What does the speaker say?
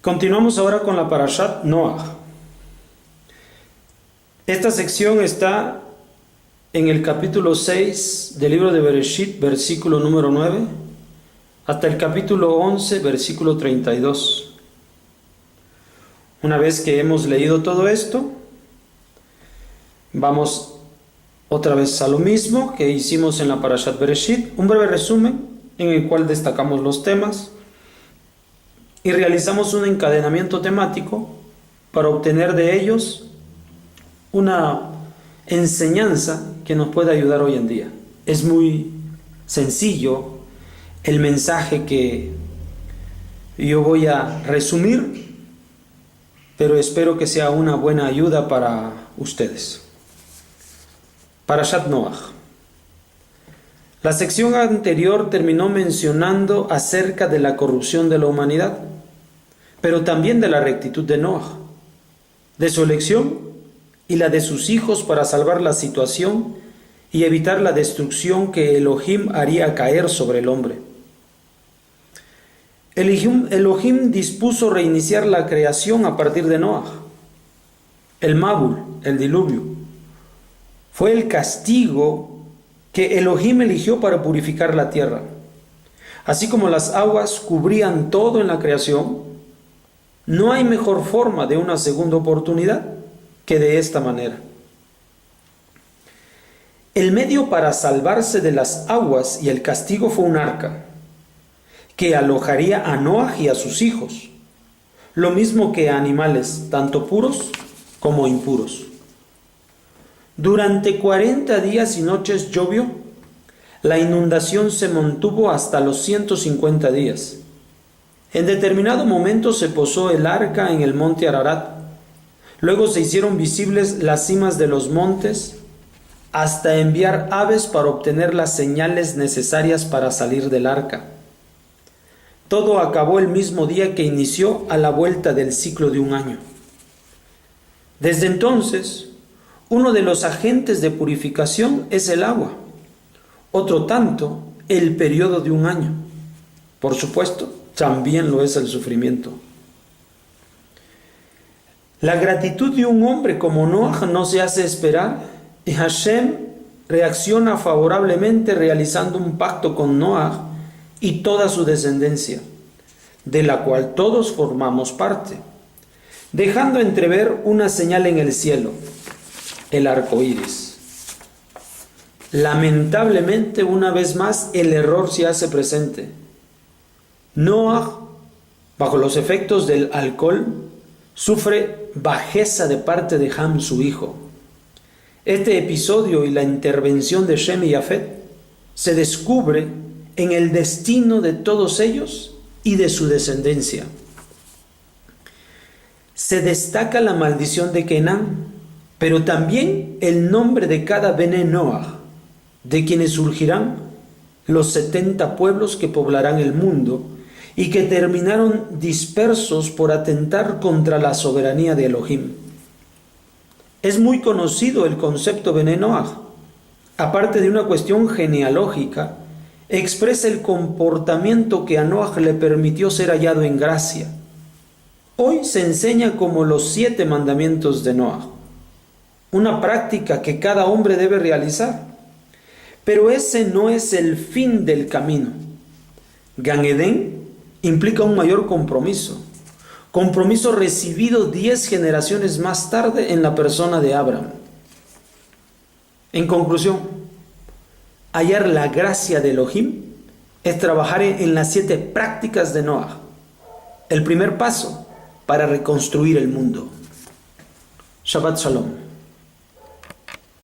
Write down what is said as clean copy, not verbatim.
Continuamos ahora con la Parashat Noach. Esta sección está en el capítulo 6 del libro de Bereshit, versículo número 9, hasta el capítulo 11, versículo 32. Una vez que hemos leído todo esto, vamos otra vez a lo mismo que hicimos en la Parashat Bereshit, un breve resumen en el cual destacamos los temas y realizamos un encadenamiento temático para obtener de ellos una enseñanza que nos puede ayudar hoy en día. Es muy sencillo el mensaje que yo voy a resumir, pero espero que sea una buena ayuda para ustedes. Parashat Noach. La sección anterior terminó mencionando acerca de la corrupción de la humanidad, pero también de la rectitud de Noach, de su elección y la de sus hijos para salvar la situación y evitar la destrucción que Elohim haría caer sobre el hombre. Elohim dispuso reiniciar la creación a partir de Noach. El Mabul, el diluvio, fue el castigo que Elohim eligió para purificar la tierra. Así como las aguas cubrían todo en la creación, no hay mejor forma de una segunda oportunidad que de esta manera. El medio para salvarse de las aguas y el castigo fue un arca, que alojaría a Noach y a sus hijos, lo mismo que a animales, tanto puros como impuros. Durante 40 días y noches llovió. La inundación se mantuvo hasta los 150 días. En determinado momento se posó el arca en el monte Ararat. Luego se hicieron visibles las cimas de los montes hasta enviar aves para obtener las señales necesarias para salir del arca. Todo acabó el mismo día que inició a la vuelta del ciclo de un año. Desde entonces, uno de los agentes de purificación es el agua, otro tanto el periodo de un año. Por supuesto, también lo es el sufrimiento. La gratitud de un hombre como Noach no se hace esperar y Hashem reacciona favorablemente realizando un pacto con Noach y toda su descendencia, de la cual todos formamos parte, dejando entrever una señal en el cielo, el arco iris. Lamentablemente, una vez más, el error se hace presente. Noach, bajo los efectos del alcohol, sufre bajeza de parte de Ham, su hijo. Este episodio y la intervención de Shem y Yafet se descubre en el destino de todos ellos y de su descendencia. Se destaca la maldición de Kenán, pero también el nombre de cada Bene Noach, de quienes surgirán los 70 pueblos que poblarán el mundo y que terminaron dispersos por atentar contra la soberanía de Elohim. Es muy conocido el concepto Bene Noach. Aparte de una cuestión genealógica, expresa el comportamiento que a Noach le permitió ser hallado en gracia. Hoy se enseña como los 7 mandamientos de Noach, una práctica que cada hombre debe realizar. Pero ese no es el fin del camino. Gan Edén implica un mayor compromiso recibido 10 generaciones más tarde en la persona de Abraham. En conclusión, hallar la gracia de Elohim es trabajar en las 7 prácticas de Noach, el primer paso para reconstruir el mundo. Shabbat Shalom.